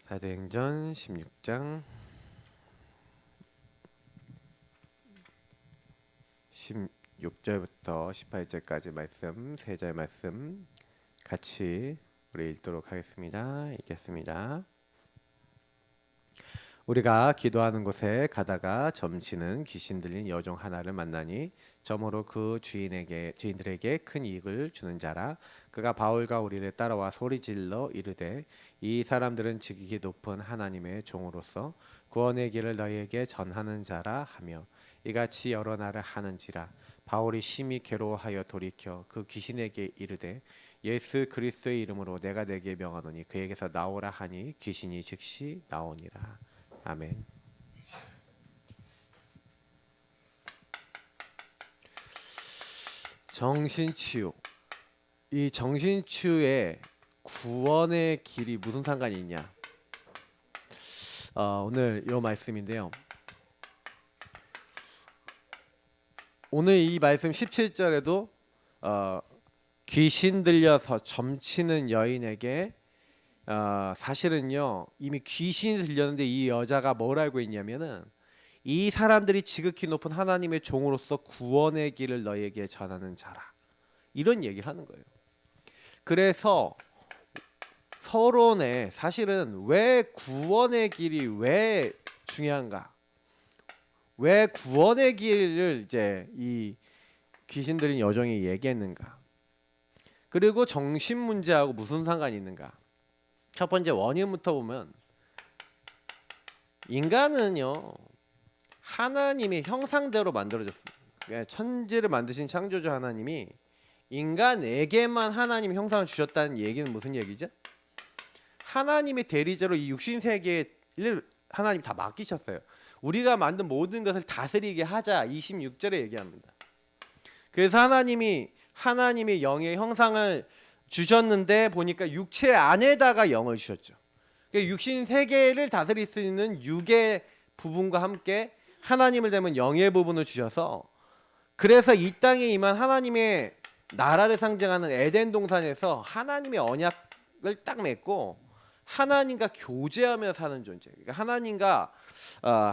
사도행전 16장 16절부터 18절까지 말씀, 세 절 말씀 같이 우리 읽도록 하겠습니다. 읽겠습니다. 우리가 기도하는 곳에 가다가 점치는 귀신 들린 여종 하나를 만나니 점으로 그 주인들에게 큰 이익을 주는 자라. 그가 바울과 우리를 따라와 소리질러 이르되 이 사람들은 지극히 높은 하나님의 종으로서 구원의 길을 너희에게 전하는 자라 하며 이같이 여러 날을 하는지라. 바울이 심히 괴로워하여 돌이켜 그 귀신에게 이르되 예수 그리스도의 이름으로 내가 내게 명하노니 그에게서 나오라 하니 귀신이 즉시 나오니라. 아멘. 정신치유. 이 정신치유에 구원의 길이 무슨 상관이 있냐? 오늘 이 말씀인데요. 오늘 이 말씀 17절에도 귀신 들려서 점치는 여인에게 사실은요 이미 귀신이 들렸는데 이 여자가 뭘 알고 있냐면은 이 사람들이 지극히 높은 하나님의 종으로서 구원의 길을 너에게 전하는 자라, 이런 얘기를 하는 거예요. 그래서 서론에 사실은 왜 구원의 길이 왜 중요한가, 왜 구원의 길을 이제 이 귀신 들린 여종이 얘기했는가, 그리고 정신 문제하고 무슨 상관이 있는가. 첫 번째 원인부터 보면 인간은요 하나님의 형상대로 만들어졌습니다. 그러니까 천지를 만드신 창조주 하나님이 인간에게만 하나님 형상을 주셨다는 얘기는 무슨 얘기죠? 하나님의 대리자로 이 육신 세계를 하나님 다 맡기셨어요. 우리가 만든 모든 것을 다스리게 하자 26절에 얘기합니다. 그래서 하나님이 하나님의 영의 형상을 주셨는데 보니까 육체 안에다가 영을 주셨죠. 그러니까 육신 세계를 다스릴 수 있는 육의 부분과 함께 하나님을 닮은 영의 부분을 주셔서, 그래서 이 땅에 임한 하나님의 나라를 상징하는 에덴 동산에서 하나님의 언약을 딱 맺고 하나님과 교제하며 사는 존재, 그러니까 하나님과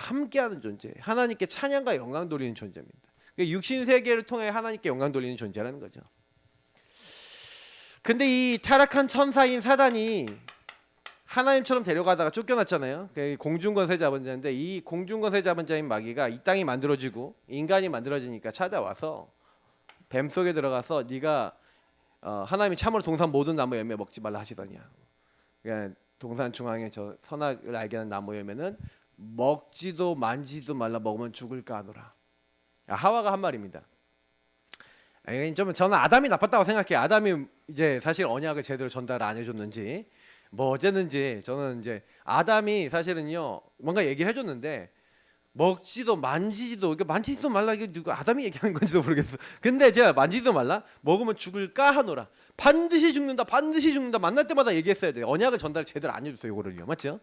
함께하는 존재, 하나님께 찬양과 영광 돌리는 존재입니다. 그러니까 육신 세계를 통해 하나님께 영광 돌리는 존재라는 거죠. 근데 이 타락한 천사인 사단이 하나님처럼 데려가다가 쫓겨났잖아요. 공중권세 잡은 자인데 이 공중권세 잡은 자인 마귀가 이 땅이 만들어지고 인간이 만들어지니까 찾아와서 뱀 속에 들어가서 네가 하나님이 참으로 동산 모든 나무 열매 먹지 말라 하시더냐. 그러니까 동산 중앙에 저 선악을 알게 하는 나무 열매는 먹지도 만지도 말라, 먹으면 죽을까 하노라. 하와가 한 말입니다. 저는 아담이 나빴다고 생각해요. 아담이 이제 사실 언약을 제대로 전달 안 해줬는지 뭐 어쨌는지, 저는 이제 아담이 사실은요 뭔가 얘기를 해줬는데 먹지도 만지지도, 그러니까 만지지도 말라, 이게 누가 아담이 얘기하는 건지도 모르겠어. 근데 제가 만지지도 말라, 먹으면 죽을까 하노라. 반드시 죽는다, 반드시 죽는다, 만날 때마다 얘기했어야 돼요. 언약을 전달 제대로 안 해줬어요, 이거를요. 맞죠?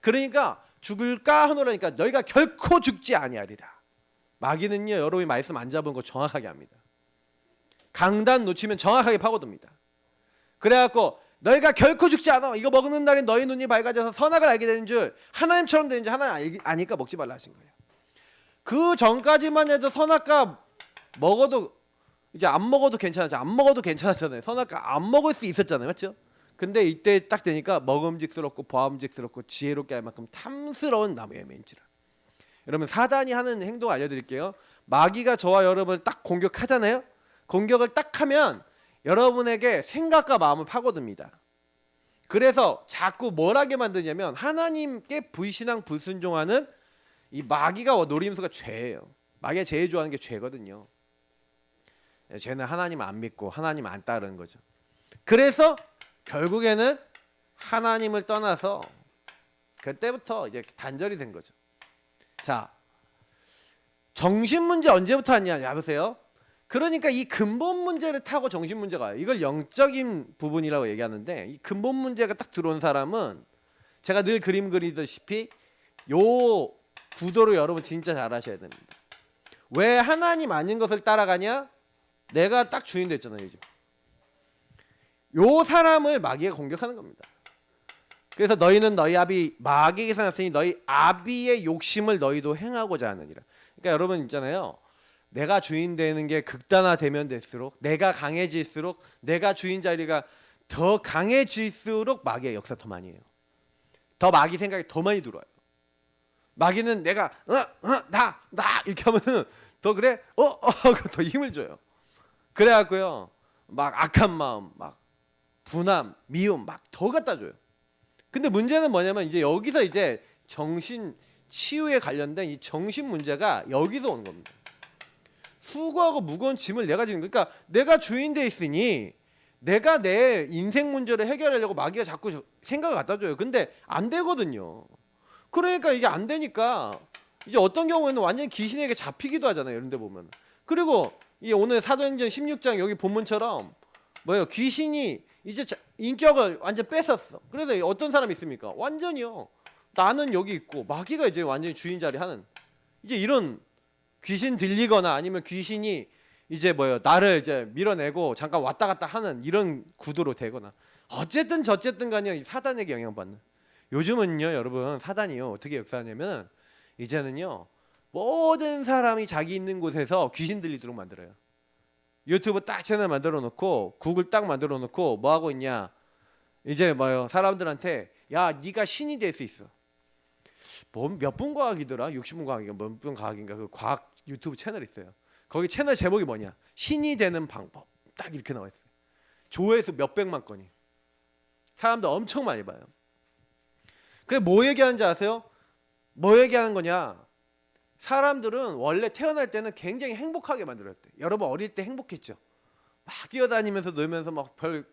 그러니까 죽을까 하노라니까 너희가 결코 죽지 아니하리라. 마귀는요 여러분이 말씀 안 잡은 거 정확하게 합니다. 강단 놓치면 정확하게 파고듭니다. 그래갖고 너희가 결코 죽지 않아, 이거 먹는 날에 너희 눈이 밝아져서 선악을 알게 되는 줄, 하나님처럼 되는 줄 하나님 아니까 먹지 말라 하신 거예요. 그 전까지만 해도 선악과 먹어도 이제 안 먹어도 괜찮았죠. 안 먹어도 괜찮았잖아요. 선악과 안 먹을 수 있었잖아요. 맞죠? 근데 이때 딱 되니까 먹음직스럽고 보암직스럽고 지혜롭게 할 만큼 탐스러운 나무의 열매인지라. 여러분 사단이 하는 행동 알려드릴게요. 마귀가 저와 여러분을 딱 공격하잖아요. 공격을 딱 하면 여러분에게 생각과 마음을 파고듭니다. 그래서 자꾸 뭘 하게 만드냐면 하나님께 불신앙 불순종하는 이 마귀가 노림수가 죄예요. 마귀가 제일 좋아하는 게 죄거든요. 죄는 하나님 안 믿고 하나님 안 따르는 거죠. 그래서 결국에는 하나님을 떠나서 그때부터 이제 단절이 된 거죠. 자, 정신 문제 언제부터 왔냐? 보세요. 그러니까 이 근본 문제를 타고 정신 문제가 와요. 이걸 영적인 부분이라고 얘기하는데 이 근본 문제가 딱 들어온 사람은 제가 늘 그림 그리듯이 요 구도로 여러분 진짜 잘 하셔야 됩니다. 왜 하나님 아닌 것을 따라가냐? 내가 딱 주인 됐잖아요. 요즘 요 사람을 마귀가 공격하는 겁니다. 그래서 너희는 너희 아비 마귀에게서 났으니 너희 아비의 욕심을 너희도 행하고자 하느니라. 그러니까 여러분 있잖아요. 내가 주인 되는 게 극단화되면 될수록, 내가 강해질수록, 내가 주인 자리가 더 강해질수록 마귀의 역사 더 많이 해요. 더 마귀 생각이 더 많이 들어와요. 마귀는 내가 나 이렇게 하면은 더 그래 더 힘을 줘요. 그래갖고요 막 악한 마음, 막 분함, 미움 막 더 갖다 줘요. 근데 문제는 뭐냐면 이제 여기서 이제 정신 치유에 관련된 이 정신 문제가 여기서 오는 겁니다. 수고하고 무거운 짐을 내가 지는, 그러니까 내가 주인 돼 있으니 내가 내 인생 문제를 해결하려고 마귀가 자꾸 생각을 갖다 줘요. 근데 안 되거든요. 그러니까 이게 안 되니까 이제 어떤 경우에는 완전히 귀신에게 잡히기도 하잖아요. 이런 데 보면. 그리고 이 오늘 사도행전 16장 여기 본문처럼 뭐예요? 귀신이 이제 인격을 완전 뺏었어. 그래서 어떤 사람이 있습니까? 완전히요. 나는 여기 있고 마귀가 이제 완전히 주인 자리 하는, 이제 이런 귀신 들리거나 아니면 귀신이 이제 뭐예요? 나를 이제 밀어내고 잠깐 왔다 갔다 하는 이런 구도로 되거나, 어쨌든 저쨌든 간에 사단에게 영향받는. 요즘은요 여러분 사단이요 어떻게 역사하냐면 이제는요 모든 사람이 자기 있는 곳에서 귀신 들리도록 만들어요. 유튜브 딱 채널 만들어 놓고 구글 딱 만들어 놓고 뭐 하고 있냐, 이제 뭐요 사람들한테 야 네가 신이 될 수 있어. 뭐 몇 분 과학이더라, 60분 과학인가 몇 분 과학인가, 그 과학 유튜브 채널 있어요. 거기 채널 제목이 뭐냐, 신이 되는 방법, 딱 이렇게 나와 있어요. 조회수 몇백만 건이, 사람들 엄청 많이 봐요. 그게 뭐 얘기하는지 아세요? 뭐 얘기하는 거냐, 사람들은 원래 태어날 때는 굉장히 행복하게 만들었대. 여러분 어릴 때 행복했죠? 막 뛰어다니면서 놀면서 막 별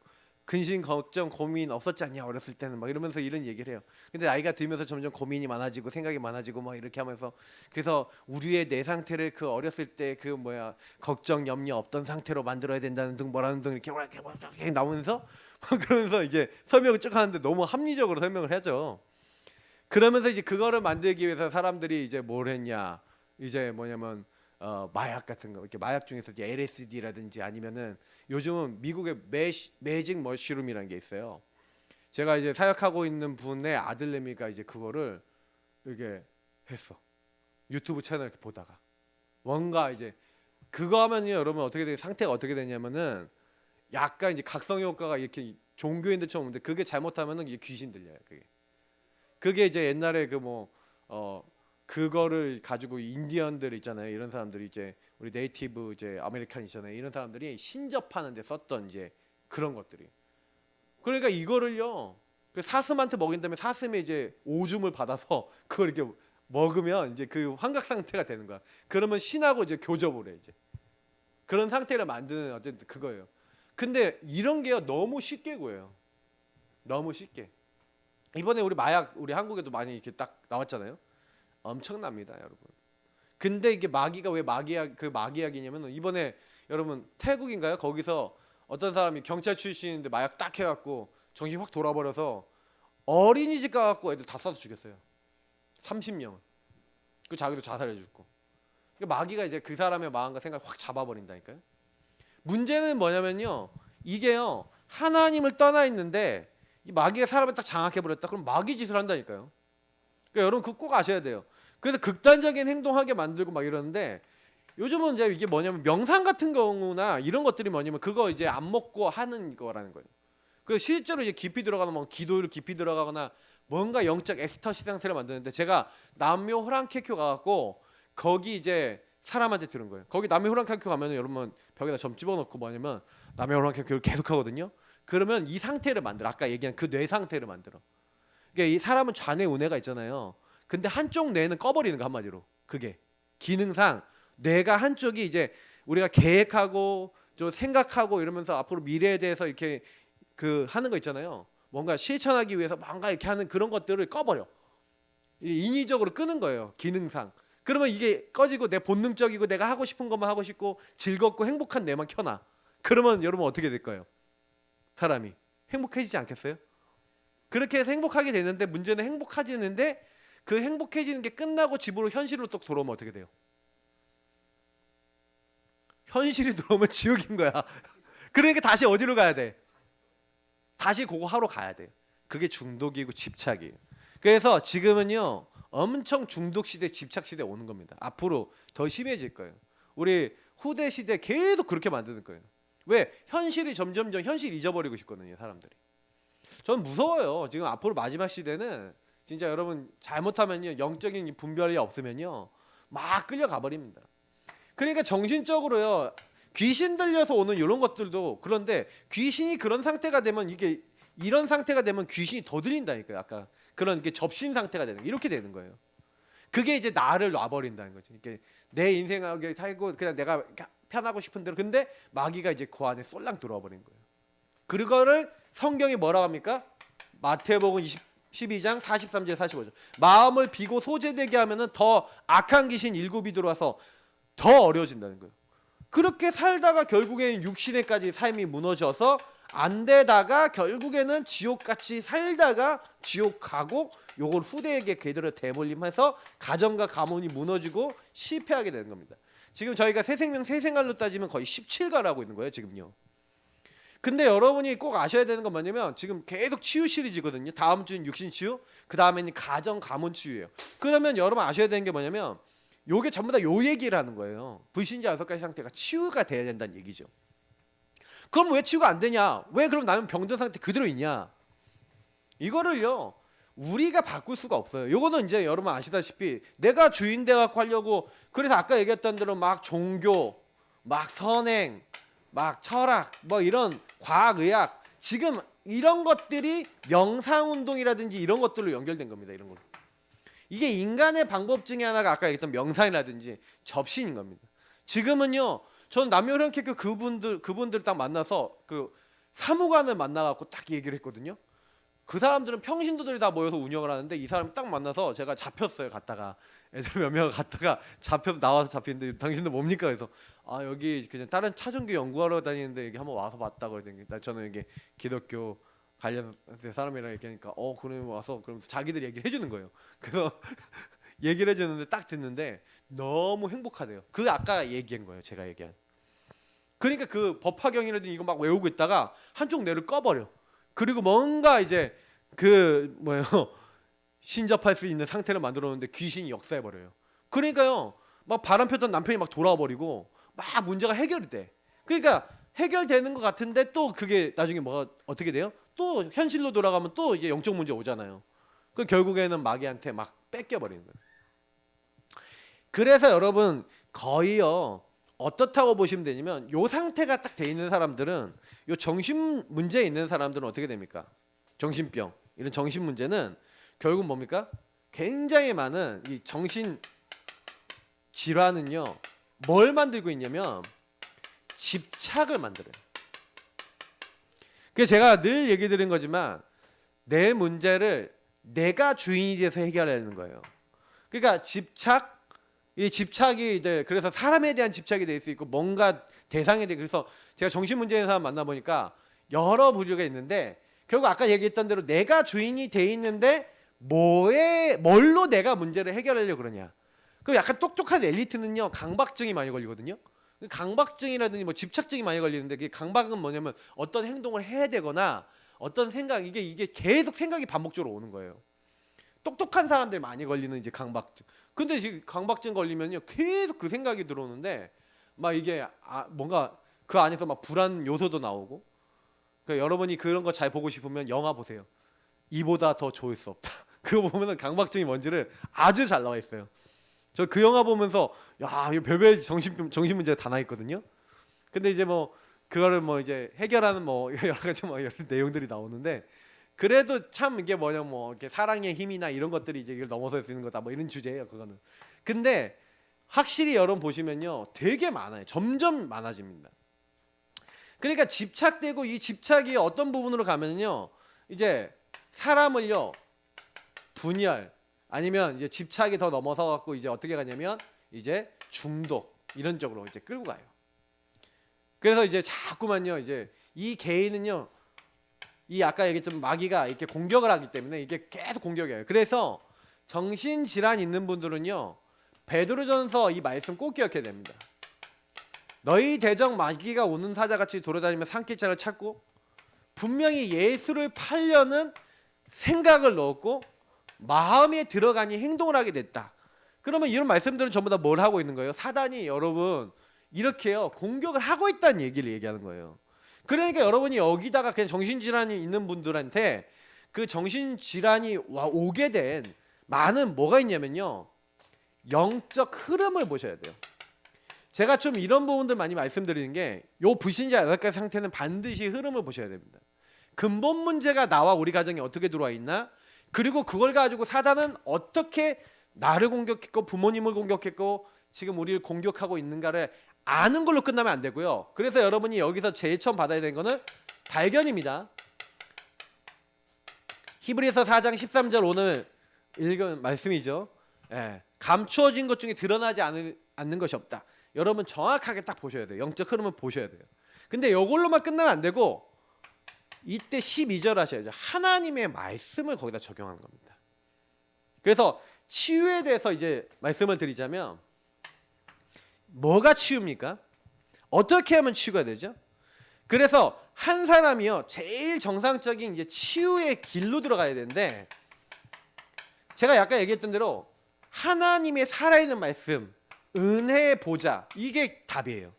근심 걱정 고민 없었지 않냐 어렸을 때는, 막 이러면서 이런 얘기를 해요. 근데 나이가 들면서 점점 고민이 많아지고 생각이 많아지고 막 이렇게 하면서, 그래서 우리의 내 상태를 그 어렸을 때 그 뭐야 걱정 염려 없던 상태로 만들어야 된다는 등 뭐라는 등 이렇게 나오면서 그러면서 이제 설명을 쭉 하는데 너무 합리적으로 설명을 하죠. 그러면서 이제 그거를 만들기 위해서 사람들이 이제 뭘 했냐, 이제 뭐냐면 마약 같은 거, 이렇게 마약 중에서 이제 LSD라든지 아니면은 요즘은 미국의 매직 머쉬룸이라는 게 있어요. 제가 이제 사역하고 있는 분의 아들내미가 이제 그거를 이렇게 했어. 유튜브 채널 이렇게 보다가 뭔가 이제 그거 하면요 여러분 어떻게 돼, 상태가 어떻게 되냐면은 약간 이제 각성 효과가 이렇게 종교인들처럼 오는데, 그게 잘못하면은 이제 귀신 들려요. 그게 이제 옛날에 그 뭐 그거를 가지고 인디언들 있잖아요. 이런 사람들이 이제 우리 네이티브 이제 아메리칸 있잖아요. 이런 사람들이 신접하는 데 썼던 이제 그런 것들이. 그러니까 이거를요 그 사슴한테 먹인 다음에 사슴이 이제 오줌을 받아서 그걸 이렇게 먹으면 이제 그 환각 상태가 되는 거야. 그러면 신하고 이제 교접을 해. 이제 그런 상태를 만드는 어쨌든 그거예요. 근데 이런 게요 너무 쉽게 구해요. 너무 쉽게. 이번에 우리 마약 우리 한국에도 많이 이렇게 딱 나왔잖아요. 엄청납니다, 여러분. 근데 이게 마귀가 왜 마귀약 그 마귀약이냐면, 이번에 여러분 태국인가요? 거기서 어떤 사람이 경찰 출신인데 마약 딱 해갖고 정신 확 돌아버려서 어린이집 가갖고 애들 다 쏴서 죽였어요. 30명. 그 자기도 자살해 죽고. 그러니까 마귀가 이제 그 사람의 마음과 생각을 확 잡아버린다니까요. 문제는 뭐냐면요, 이게요 하나님을 떠나 있는데 이 마귀가 사람을 딱 장악해 버렸다. 그럼 마귀 짓을 한다니까요. 그러니까 여러분 그거 꼭 아셔야 돼요. 그래서 극단적인 행동하게 만들고 막 이러는데, 요즘은 이제 이게 뭐냐면 명상 같은 경우나 이런 것들이 뭐냐면 그거 이제 안 먹고 하는 거라는 거예요. 그 실제로 이제 깊이 들어가나 뭐 기도를 깊이 들어가거나 뭔가 영적 엑스터시 상태를 만드는데, 제가 남묘 호랑캐큐 가갖고 거기 이제 사람한테 들은 거예요. 거기 남묘 호랑캐큐 가면은 여러분 벽에다 점 집어넣고 뭐냐면 남묘 호랑캐큐를 계속 하거든요. 그러면 이 상태를 만들어. 아까 얘기한 그 뇌 상태를 만들어. 그러니까 이 사람은 좌뇌 우뇌가 있잖아요. 근데 한쪽 뇌는 꺼버리는 거, 한마디로. 그게 기능상 뇌가 한쪽이 이제 우리가 계획하고 좀 생각하고 이러면서 앞으로 미래에 대해서 이렇게 그 하는 거 있잖아요. 뭔가 실천하기 위해서 뭔가 이렇게 하는 그런 것들을 꺼버려. 인위적으로 끄는 거예요, 기능상. 그러면 이게 꺼지고 내 본능적이고 내가 하고 싶은 것만 하고 싶고 즐겁고 행복한 뇌만 켜놔. 그러면 여러분 어떻게 될까요? 사람이 행복해지지 않겠어요? 그렇게 해서 행복하게 되는데, 문제는 행복해지는데 그 행복해지는 게 끝나고 집으로 현실로 또 들어오면 어떻게 돼요? 현실이 들어오면 지옥인 거야. 그러니까 다시 어디로 가야 돼? 다시 그거 하러 가야 돼. 그게 중독이고 집착이에요. 그래서 지금은요 엄청 중독 시대, 집착 시대 오는 겁니다. 앞으로 더 심해질 거예요. 우리 후대 시대 계속 그렇게 만드는 거예요. 왜? 현실이 점점점 현실 잊어버리고 싶거든요, 사람들이. 저는 무서워요. 지금 앞으로 마지막 시대는 진짜 여러분 잘못하면요 영적인 분별이 없으면요 막 끌려가 버립니다. 그러니까 정신적으로요 귀신 들려서 오는 이런 것들도 그런데 귀신이 그런 상태가 되면 이게 이런 상태가 되면 귀신이 더 들린다니까요. 아까 그런 게 접신 상태가 되는 이렇게 되는 거예요. 그게 이제 나를 놔버린다는 거죠. 이게 내 인생하게 살고 그냥 내가 편하고 싶은 대로 근데 마귀가 이제 그 안에 쏠랑 들어와 버린 거예요. 그거를 성경이 뭐라고 합니까? 마태복음 12장 43절 45절 마음을 비고 소재되게 하면은 더 악한 귀신 일곱이 들어와서 더 어려워진다는 거예요. 그렇게 살다가 결국에는 육신에까지 삶이 무너져서 안 되다가 결국에는 지옥같이 살다가 지옥 가고 요걸 후대에게 그대로 대물림해서 가정과 가문이 무너지고 실패하게 되는 겁니다. 지금 저희가 새생명 새생활로 따지면 거의 17가를 하고 있는 거예요 지금요. 근데 여러분이 꼭 아셔야 되는 건 뭐냐면 지금 계속 치유 시리즈거든요. 다음 주는 육신 치유, 그 다음에는 가정 가문 치유예요. 그러면 여러분 아셔야 되는 게 뭐냐면 요게 전부 다 요 얘기를 하는 거예요. 불신자 6가지 상태가 치유가 돼야 된다는 얘기죠. 그럼 왜 치유가 안 되냐? 왜 그럼 나는 병든 상태 그대로 있냐? 이거를요 우리가 바꿀 수가 없어요. 요거는 이제 여러분 아시다시피 내가 주인 돼갖고 하려고 그래서 아까 얘기했던 대로 막 종교, 막 선행, 막 철학, 뭐 이런 과학의학 지금 이런 것들이 명상운동이라든지 이런 것들로 연결된 겁니다. 이런 걸로. 이게 인간의 방법 중에 하나가 아까 얘기했던 명상이라든지 접신인 겁니다. 지금은요 저는 남녀현쾌교 그분들 딱 만나서 그 사무관을 만나갖고 딱 얘기를 했거든요. 그 사람들은 평신도들이 다 모여서 운영을 하는데 이 사람 딱 만나서 제가 잡혔어요. 갔다가 애들 몇 명 갔다가 잡혀서 나와서 잡히는데 당신들 뭡니까? 그래서 아 여기 그냥 다른 차종교 연구하러 다니는데 여기 한번 와서 봤다 그러더니 저는 이게 기독교 관련 사람이랑 얘기하니까 그러면 와서 그럼 자기들 얘기를 해주는 거예요. 그래서 얘기를 해주는데 딱 듣는데 너무 행복하대요. 그 아까 얘기한 거예요. 제가 얘기한. 그러니까 그 법화경이라든지 이거 막 외우고 있다가 한쪽 뇌를 꺼버려. 그리고 뭔가 이제 그 뭐예요 신접할 수 있는 상태를 만들어놓는데 귀신이 역사해 버려요. 그러니까요 막 바람 폈던 남편이 막 돌아와 버리고 막 문제가 해결이 돼. 그러니까 해결되는 것 같은데 또 그게 나중에 뭐가 어떻게 돼요? 또 현실로 돌아가면 또 이제 영적 문제 오잖아요. 그 결국에는 마귀한테 막 뺏겨 버리는 거예요. 그래서 여러분 거의요 어떻다고 보시면 되냐면 요 상태가 딱 돼 있는 사람들은 요 정신 문제 있는 사람들은 어떻게 됩니까? 정신병 이런 정신 문제는 결국 뭡니까? 굉장히 많은 이 정신 질환은요 뭘 만들고 있냐면 집착을 만들어요. 그래서 제가 늘 얘기 드린 거지만 내 문제를 내가 주인이 돼서 해결하는 거예요. 그러니까 이 집착이 이제 그래서 사람에 대한 집착이 될 수 있고 뭔가 대상에 대해 그래서 제가 정신 문제 있는 사람 만나 보니까 여러 부류가 있는데 결국 아까 얘기했던 대로 내가 주인이 돼 있는데 뭘로 내가 문제를 해결하려고 그러냐. 그 약간 똑똑한 엘리트는요 강박증이 많이 걸리거든요. 강박증이라든지 뭐 집착증이 많이 걸리는데 그 강박은 뭐냐면 어떤 행동을 해야 되거나 어떤 생각 이게 계속 생각이 반복적으로 오는 거예요. 똑똑한 사람들 많이 걸리는 이제 강박증. 근데 지금 강박증 걸리면요 계속 그 생각이 들어오는데 막 이게 뭔가 그 안에서 막 불안 요소도 나오고. 그러니까 여러분이 그런 거 잘 보고 싶으면 영화 보세요. 이보다 더 좋을 수 없다. 그거 보면은 강박증이 뭔지를 아주 잘 나와 있어요. 저 그 영화 보면서 야, 이거 별별 정신 문제가 다 나 있거든요. 근데 이제 뭐 그거를 뭐 이제 해결하는 뭐 여러 가지 뭐 여러 내용들이 나오는데 그래도 참 이게 뭐냐 뭐 이렇게 사랑의 힘이나 이런 것들이 이제 이걸 넘어설 수 있는 거다 뭐 이런 주제예요, 그거는. 근데 확실히 여러분 보시면요. 되게 많아요. 점점 많아집니다. 그러니까 집착되고 이 집착이 어떤 부분으로 가면요. 이제 사람을요. 분열 아니면 이제 집착이 더 넘어서 갖고 이제 어떻게 가냐면 이제 중독 이런 쪽으로 이제 끌고 가요. 그래서 이제 자꾸만요. 이제 이 개인은요. 이 아까 얘기했던 마귀가 이렇게 공격을 하기 때문에 이게 계속 공격해요. 그래서 정신 질환 있는 분들은요. 베드로전서 이 말씀 꼭 기억해야 됩니다. 너희 대적 마귀가 오는 사자같이 돌아다니며 산기차를 찾고 분명히 예수를 팔려는 생각을 넣었고 마음에 들어가니 행동을 하게 됐다. 그러면 이런 말씀들은 전부 다 뭘 하고 있는 거예요? 사단이 여러분 이렇게요 공격을 하고 있다는 얘기를 얘기하는 거예요. 그러니까 여러분이 여기다가 그냥 정신질환이 있는 분들한테 그 정신질환이 오게 된 많은 뭐가 있냐면요, 영적 흐름을 보셔야 돼요. 제가 좀 이런 부분들 많이 말씀드리는 게, 요 불신자 8가지 상태는 반드시 흐름을 보셔야 됩니다. 근본 문제가 나와 우리 가정에 어떻게 들어와 있나, 그리고 그걸 가지고 사단은 어떻게 나를 공격했고 부모님을 공격했고 지금 우리를 공격하고 있는가를 아는 걸로 끝나면 안 되고요. 그래서 여러분이 여기서 제일 처음 받아야 되는 거는 발견입니다. 히브리서 4장 13절 오늘 읽은 말씀이죠. 예, 감추어진 것 중에 드러나지 않는 것이 없다. 여러분 정확하게 딱 보셔야 돼요. 영적 흐름을 보셔야 돼요. 근데 이걸로만 끝나면 안 되고 이때 12절 하셔야죠. 하나님의 말씀을 거기다 적용하는 겁니다. 그래서 치유에 대해서 이제 말씀을 드리자면, 뭐가 치유입니까? 어떻게 하면 치유가 되죠? 그래서 한 사람이요 제일 정상적인 이제 치유의 길로 들어가야 되는데, 제가 약간 얘기했던 대로 하나님의 살아있는 말씀, 은혜의 보좌, 이게 답이에요.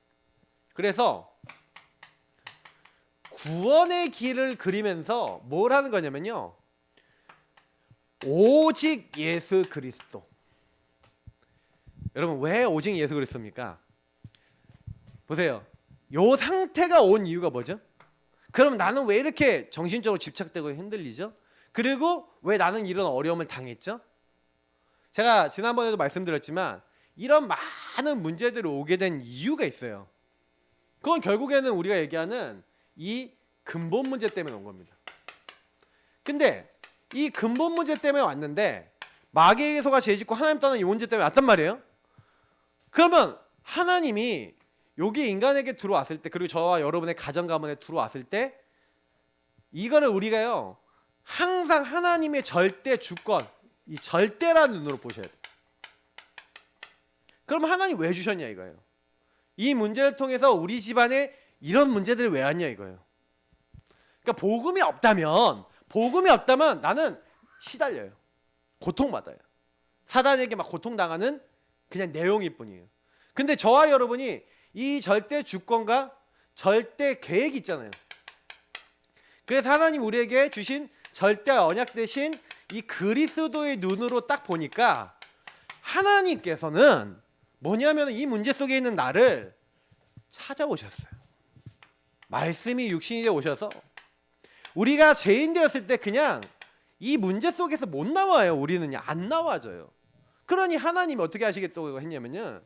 그래서 구원의 길을 그리면서 뭘 하는 거냐면요, 오직 예수 그리스도. 여러분 왜 오직 예수 그리스도입니까? 보세요. 요 상태가 온 이유가 뭐죠? 그럼 나는 왜 이렇게 정신적으로 집착되고 흔들리죠? 그리고 왜 나는 이런 어려움을 당했죠? 제가 지난번에도 말씀드렸지만 이런 많은 문제들이 오게 된 이유가 있어요. 그건 결국에는 우리가 얘기하는 이 근본 문제 때문에 온 겁니다. 근데 이 근본 문제 때문에 왔는데, 마귀에게 속아 죄짓고 하나님 떠난 이 문제 때문에 왔단 말이에요. 그러면 하나님이 여기 인간에게 들어왔을 때, 그리고 저와 여러분의 가정 가문에 들어왔을 때, 이거를 우리가요 항상 하나님의 절대 주권, 이 절대라는 눈으로 보셔야 돼요. 그럼 하나님 왜 주셨냐 이거예요. 이 문제를 통해서 우리 집안에 이런 문제들이 왜 왔냐 이거예요. 그러니까 복음이 없다면 나는 시달려요. 고통받아요. 사단에게 막 고통당하는 그냥 내용일 뿐이에요. 근데 저와 여러분이 이 절대 주권과 절대 계획이 있잖아요. 그래서 하나님 우리에게 주신 절대 언약 대신 이 그리스도의 눈으로 딱 보니까 하나님께서는 뭐냐면 이 문제 속에 있는 나를 찾아오셨어요. 말씀이 육신이 되어 오셔서 우리가 죄인 되었을 때 그냥 이 문제 속에서 못 나와요. 우리는요 안 나와져요. 그러니 하나님이 어떻게 하시겠다고 했냐면요,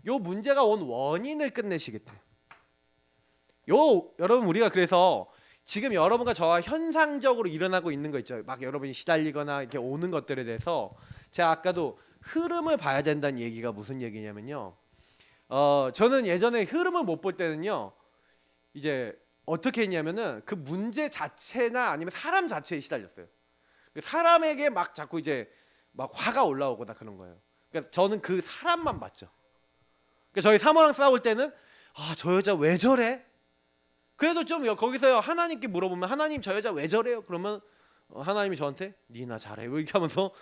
요 문제가 온 원인을 끝내시겠다. 여러분 우리가 그래서 지금 여러분과 저와 현상적으로 일어나고 있는 거 있죠. 막 여러분이 시달리거나 이렇게 오는 것들에 대해서 제가 아까도 흐름을 봐야 된다는 얘기가 무슨 얘기냐면요, 저는 예전에 흐름을 못 볼 때는요 이제 어떻게 했냐면은 그 문제 자체나 아니면 사람 자체에 시달렸어요. 사람에게 막 자꾸 이제 막 화가 올라오거나 그런 거예요. 그러니까 저는 그 사람만 봤죠. 그러니까 저희 사모랑 싸울 때는 저 여자 왜 저래? 그래도 좀 거기서요 하나님께 물어보면, 하나님 저 여자 왜 저래요? 그러면 하나님이 저한테 니나 잘해 이렇게 하면서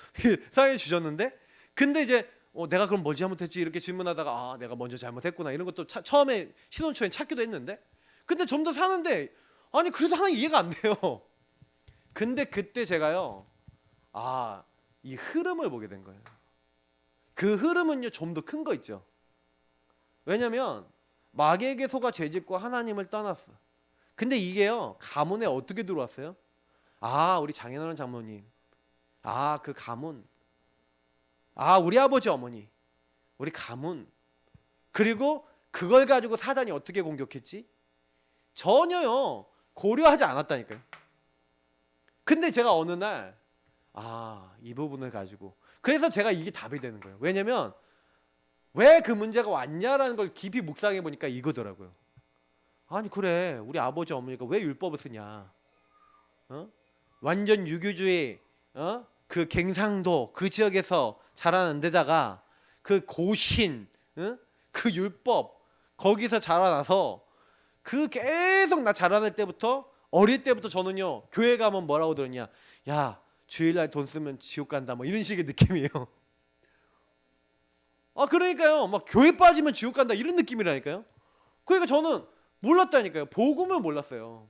사용해 주셨는데, 근데 이제 내가 그럼 뭘 잘못했지 이렇게 질문하다가 내가 먼저 잘못했구나 이런 것도 처음에 신혼 초에 찾기도 했는데, 근데 좀 더 사는데 아니 그래도 하나 이해가 안 돼요. 근데 그때 제가요 이 흐름을 보게 된 거예요. 그 흐름은요 좀 더 큰 거 있죠. 왜냐면 마귀에게 속아 죄짓고 하나님을 떠났어. 근데 이게요 가문에 어떻게 들어왔어요? 우리 장인어른 장모님, 그 가문, 우리 아버지 어머니, 우리 가문, 그리고 그걸 가지고 사단이 어떻게 공격했지? 전혀요 고려하지 않았다니까요. 근데 제가 어느 날 이 부분을 가지고, 그래서 제가 이게 답이 되는 거예요. 왜냐면 왜 그 문제가 왔냐라는 걸 깊이 묵상해 보니까 이거더라고요. 아니 그래 우리 아버지 어머니가 왜 율법을 쓰냐, 완전 유교주의 그 갱상도 그 지역에서 자라는 데다가 그 고신, 그 율법 거기서 자라나서 그 계속 나 자라날 때부터, 어릴 때부터 저는요 교회 가면 뭐라고 들었냐, 야 주일날 돈 쓰면 지옥 간다 뭐 이런 식의 느낌이에요. 아 그러니까요. 막 교회 빠지면 지옥 간다 이런 느낌이라니까요. 그러니까 저는 몰랐다니까요. 복음을 몰랐어요.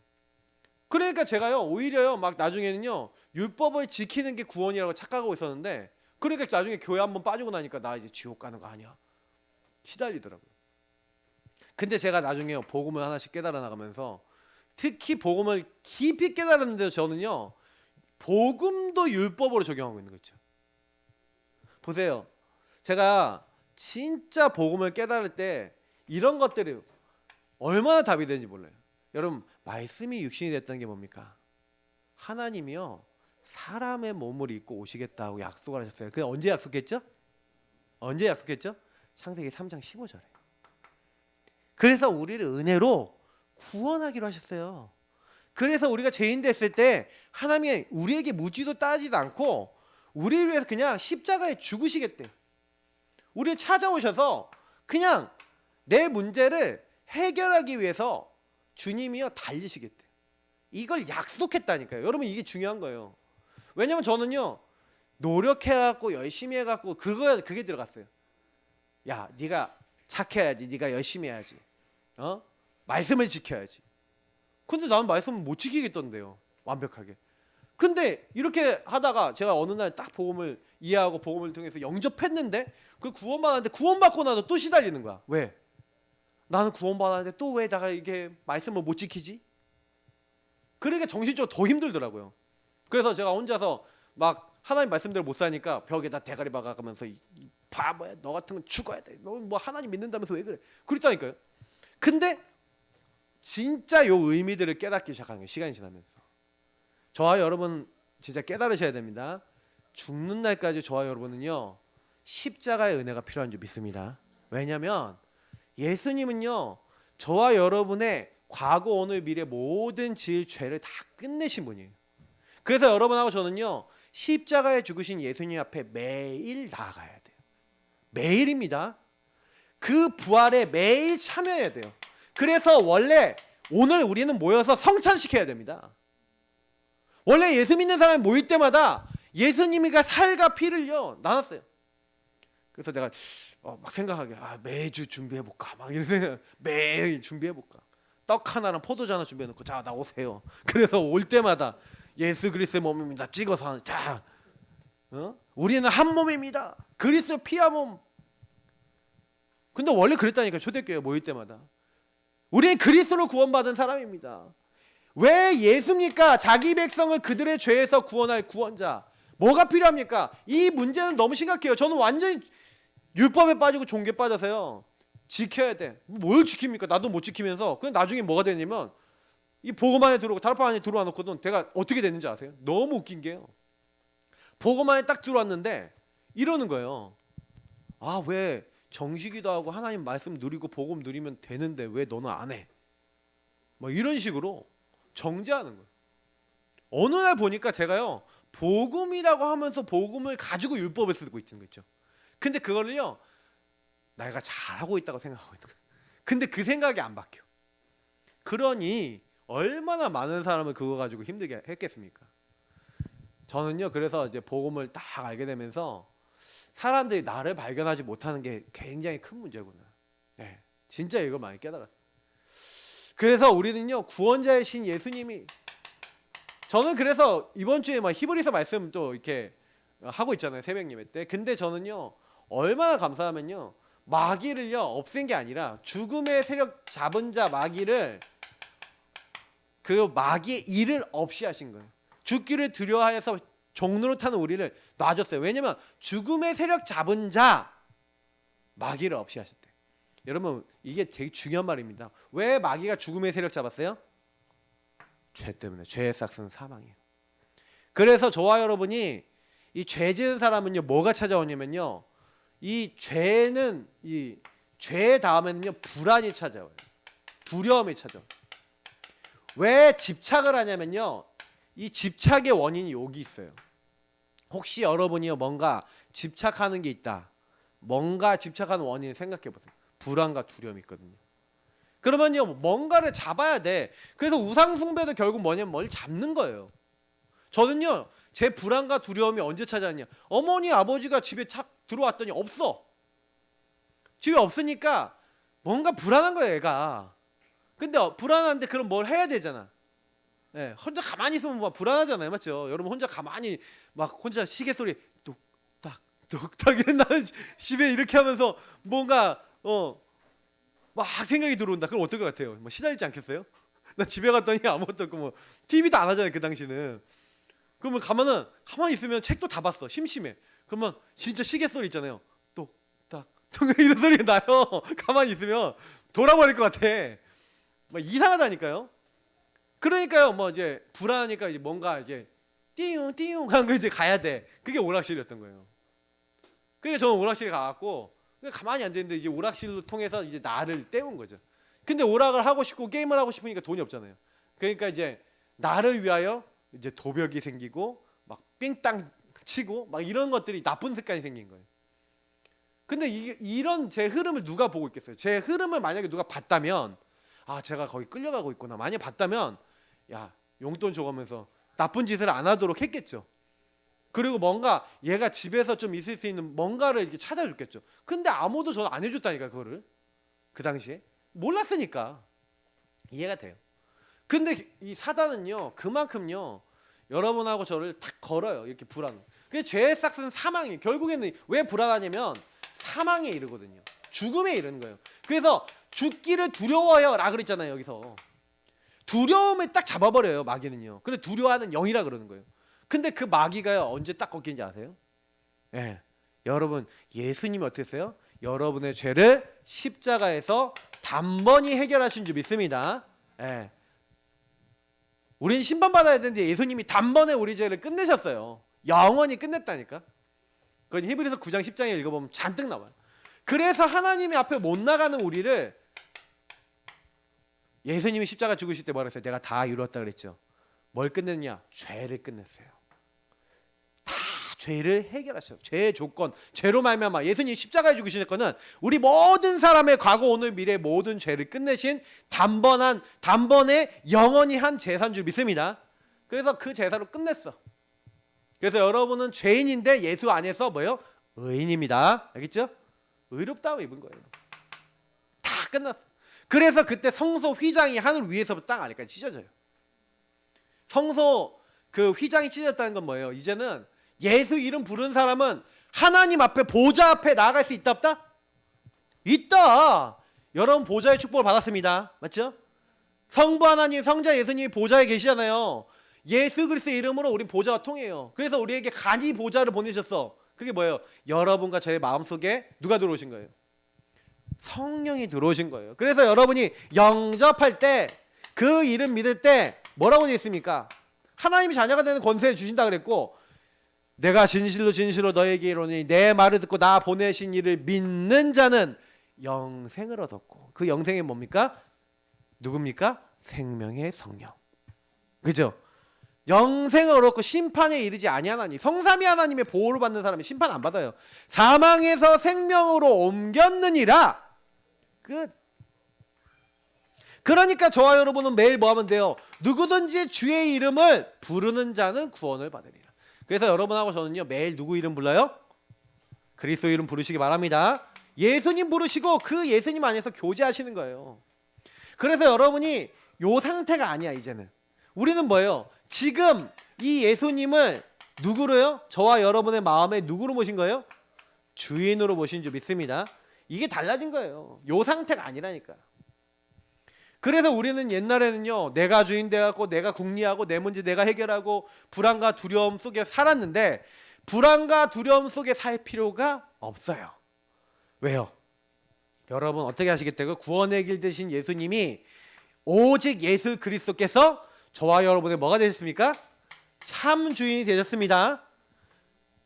그러니까 제가요 오히려요 막 나중에는요 율법을 지키는 게 구원이라고 착각하고 있었는데, 그러니까 나중에 교회 한번 빠지고 나니까 나 이제 지옥 가는 거 아니야 시달리더라고요. 근데 제가 나중에 복음을 하나씩 깨달아 나가면서, 특히 복음을 깊이 깨달았는데 저는요 복음도 율법으로 적용하고 있는 거죠. 보세요. 제가 진짜 복음을 깨달을 때 이런 것들이 얼마나 답이 되는지 몰라요. 여러분, 말씀이 육신이 됐다는 게 뭡니까? 하나님이요 사람의 몸을 입고 오시겠다고 약속을 하셨어요. 그게 언제 약속했죠? 언제 약속했죠? 창세기 3장 15절에. 그래서 우리를 은혜로 구원하기로 하셨어요. 그래서 우리가 죄인 됐을 때 하나님이 우리에게 묻지도 따지도 않고 우리를 위해서 그냥 십자가에 죽으시겠대. 우리를 찾아오셔서 그냥 내 문제를 해결하기 위해서 주님이요 달리시겠대. 이걸 약속했다니까요. 여러분, 이게 중요한 거예요. 왜냐면 저는요 노력해갖고 열심히 해갖고 그게 들어갔어요. 야, 네가 착해야지, 네가 열심히 해야지, 말씀을 지켜야지. 근데 나는 말씀을 못 지키겠던데요, 완벽하게. 근데 이렇게 하다가 제가 어느 날 딱 복음을 이해하고 복음을 통해서 영접했는데, 그 구원받았는데 구원받고 나서 또 시달리는 거야. 왜? 나는 구원받았는데 또 왜 내가 이게 말씀을 못 지키지? 그러니까 정신적으로 더 힘들더라고요. 그래서 제가 혼자서 막 하나님 말씀대로 못 사니까 벽에다 대가리 박아가면서 이 바보야, 너 같은 건 죽어야 돼, 너 뭐 하나님 믿는다면서 왜 그래, 그랬다니까요. 근데 진짜 요 의미들을 깨닫기 시작한 거예요, 시간이 지나면서. 저와 여러분 진짜 깨달으셔야 됩니다. 죽는 날까지 저와 여러분은요 십자가의 은혜가 필요한 줄 믿습니다. 왜냐하면 예수님은요 저와 여러분의 과거, 오늘, 미래 모든 지을 죄를 다 끝내신 분이에요. 그래서 여러분하고 저는요 십자가에 죽으신 예수님 앞에 매일 나아가야 돼요. 매일입니다. 그 부활에 매일 참여해야 돼요. 그래서 원래 오늘 우리는 모여서 성찬시켜야 됩니다. 원래 예수 믿는 사람이 모일 때마다 예수님이가 살과 피를요 나눴어요. 그래서 내가 막 생각하게, 매주 준비해볼까 막 이런 생각, 매일 준비해볼까. 떡 하나랑 포도주 하나 준비해놓고, 자, 나 오세요. 그래서 올 때마다 예수 그리스도의 몸입니다 찍어서, 자, 우리는 한 몸입니다, 그리스도 피와 몸. 근데 원래 그랬다니까. 초대교회 모일 때마다 우리는 그리스도로 구원받은 사람입니다. 왜 예수입니까? 자기 백성을 그들의 죄에서 구원할 구원자. 뭐가 필요합니까? 이 문제는 너무 심각해요. 저는 완전히 율법에 빠지고 종교에 빠져서요 지켜야 돼. 뭘 지킵니까? 나도 못 지키면서. 그럼 나중에 뭐가 되냐면 이 복음 안에 들어오고 다락방 안에 들어와 놓고는 내가 어떻게 됐는지 아세요? 너무 웃긴 게요, 복음 안에 딱 들어왔는데 이러는 거예요. 왜 정식이도 하고 하나님 말씀 누리고 복음 누리면 되는데 왜 너는 안 해? 뭐 이런 식으로 정죄하는 거예요. 어느 날 보니까 제가요 복음이라고 하면서 복음을 가지고 율법을 쓰고 있는 거 있죠. 근데 그거를요 내가 잘하고 있다고 생각하고 있는 거예요. 근데 그 생각이 안 바뀌어. 그러니 얼마나 많은 사람을 그거 가지고 힘들게 했겠습니까? 저는요 그래서 이제 복음을 딱 알게 되면서 사람들이 나를 발견하지 못하는 게 굉장히 큰 문제구나. 네, 진짜 이걸 많이 깨달았어요. 그래서 우리는요 구원자이신 예수님이, 저는 그래서 이번 주에 막 히브리서 말씀 또 이렇게 하고 있잖아요, 새벽 예배 때. 근데 저는요 얼마나 감사하면요 마귀를요 없앤 게 아니라 죽음의 세력 잡은 자 마귀를, 그 마귀의 일을 없이 하신 거예요. 죽기를 두려워하여서 종로로 타는 우리를 놔줬어요. 왜냐면 죽음의 세력 잡은 자 마귀를 없이 하셨대. 여러분, 이게 되게 중요한 말입니다. 왜 마귀가 죽음의 세력 잡았어요? 죄 때문에. 죄의 싹은 사망이에요. 그래서 저와 여러분이 이 죄 지은 사람은요 뭐가 찾아오냐면요, 이 죄는, 이 죄 다음에는요 불안이 찾아와요. 두려움이 찾아와요. 왜 집착을 하냐면요, 이 집착의 원인이 여기 있어요. 혹시 여러분이요 뭔가 집착하는 게 있다, 뭔가 집착하는 원인을 생각해 보세요. 불안과 두려움이 있거든요. 그러면요 뭔가를 잡아야 돼. 그래서 우상 숭배도 결국 뭐냐면 뭘 잡는 거예요. 저는요 제 불안과 두려움이 언제 찾아왔냐? 어머니 아버지가 집에 착 들어왔더니 없어. 집에 없으니까 뭔가 불안한 거예요, 얘가. 근데 불안한데 그럼 뭘 해야 되잖아. 예, 혼자 가만히 있으면 막 불안하잖아요, 맞죠? 여러분 혼자 가만히 막 혼자 시계 소리 뚝딱 뚝딱 이런 나는 집에 이렇게 하면서 뭔가 막 생각이 들어온다. 그럼 어떨 것 같아요? 뭐 시달리지 않겠어요? 나 집에 갔더니 아무것도 없고 뭐 TV도 안 하잖아요, 그 당시는. 그러면 가만히 있으면 책도 다 봤어. 심심해. 그러면 진짜 시계 소리 있잖아요. 뚝딱 뚝 이런 소리 나요. 가만히 있으면 돌아버릴 것 같아. 막 이상하다니까요. 그러니까요, 뭐 이제 불안하니까 이제 뭔가 이제 띠용 하는 거 이제 가야 돼. 그게 오락실이었던 거예요. 그러니까 저는 오락실에 가갖고 가만히 앉아 있는데 이제 오락실로 통해서 이제 나를 때운 거죠. 근데 오락을 하고 싶고 게임을 하고 싶으니까 돈이 없잖아요. 그러니까 이제 나를 위하여 이제 도벽이 생기고 막 삥땅 치고 막 이런 것들이 나쁜 습관이 생긴 거예요. 근데 이런 제 흐름을 누가 보고 있겠어요? 제 흐름을 만약에 누가 봤다면 아, 제가 거기 끌려가고 있구나. 만약에 봤다면 야, 용돈 줘가면서 나쁜 짓을 안 하도록 했겠죠. 그리고 뭔가 얘가 집에서 좀 있을 수 있는 뭔가를 이렇게 찾아줬겠죠. 근데 아무도 저는 안 해줬다니까, 그거를. 그 당시에 몰랐으니까 이해가 돼요. 근데 이 사단은요, 그만큼요 여러분하고 저를 탁 걸어요. 이렇게 불안. 그게 죄의 싹은 사망이. 결국에는 왜 불안하냐면 사망에 이르거든요. 죽음에 이르는 거예요. 그래서 죽기를 두려워해요라 그랬잖아요. 여기서 두려움을 딱 잡아버려요, 마귀는요. 그래 두려워하는 영이라 그러는 거예요. 근데 그 마귀가요 언제 딱 꺾이는지 아세요? 예, 여러분 예수님이 어떻게 했어요? 여러분의 죄를 십자가에서 단번이 해결하신 줄 믿습니다. 예, 우린 심판받아야 되는데 예수님이 단번에 우리 죄를 끝내셨어요. 영원히 끝냈다니까. 그건 히브리서 9장 10장에 읽어보면 잔뜩 나와요. 그래서 하나님이 앞에 못 나가는 우리를 예수님이 십자가 죽으실 때 뭐라 했어요? 내가 다 이루었다 그랬죠. 뭘 끝냈냐? 죄를 끝냈어요. 다 죄를 해결하셨어요. 죄의 조건, 죄로 말미암아 예수님이 십자가에 죽으신 거는 우리 모든 사람의 과거, 오늘, 미래 모든 죄를 끝내신 단번에 영원히 한 제사인 줄 믿습니다. 그래서 그 제사로 끝냈어. 그래서 여러분은 죄인인데 예수 안에서 뭐예요? 의인입니다. 알겠죠? 의롭다고 입은 거예요. 다 끝났어. 그래서 그때 성소 휘장이 하늘 위에서부터 땅 아래까지 찢어져요. 성소 그 휘장이 찢어졌다는 건 뭐예요? 이제는 예수 이름 부르는 사람은 하나님 앞에 보좌 앞에 나아갈 수 있다 없다? 있다. 여러분 보좌의 축복을 받았습니다. 맞죠? 성부 하나님, 성자 예수님이 보좌에 계시잖아요. 예수 그리스도의 이름으로 우리 보좌와 통해요. 그래서 우리에게 간이 보좌를 보내셨어. 그게 뭐예요? 여러분과 저의 마음속에 누가 들어오신 거예요? 성령이 들어오신 거예요. 그래서 여러분이 영접할 때 그 이름 믿을 때 뭐라고 되어 있습니까? 하나님이 자녀가 되는 권세를 주신다 그랬고, 내가 진실로 너에게 이르노니 내 말을 듣고 나 보내신 이를 믿는 자는 영생을 얻었고, 그 영생이 뭡니까? 누굽니까? 생명의 성령. 그죠? 영생을 얻었고 심판에 이르지 아니하나니, 성삼위 하나님의 보호를 받는 사람이 심판 안 받아요. 사망에서 생명으로 옮겼느니라. 끝. 그러니까 저와 여러분은 매일 뭐 하면 돼요? 누구든지 주의 이름을 부르는 자는 구원을 받으리라. 그래서 여러분하고 저는요 매일 누구 이름 불러요? 그리스도 이름 부르시기 바랍니다. 예수님 부르시고 그 예수님 안에서 교제하시는 거예요. 그래서 여러분이 요 상태가 아니야. 이제는 우리는 뭐예요? 지금 이 예수님을 누구로요? 저와 여러분의 마음에 누구로 모신 거예요? 주인으로 모신 줄 믿습니다. 이게 달라진 거예요. 요 상태가 아니라니까. 그래서 우리는 옛날에는요 내가 주인 돼갖고 내가 궁리하고 내 문제 내가 해결하고 불안과 두려움 속에 살았는데, 불안과 두려움 속에 살 필요가 없어요. 왜요? 여러분 어떻게 하시겠다고요? 구원의 길 되신 예수님이 오직 예수 그리스도께서 저와 여러분의 뭐가 되셨습니까? 참 주인이 되셨습니다.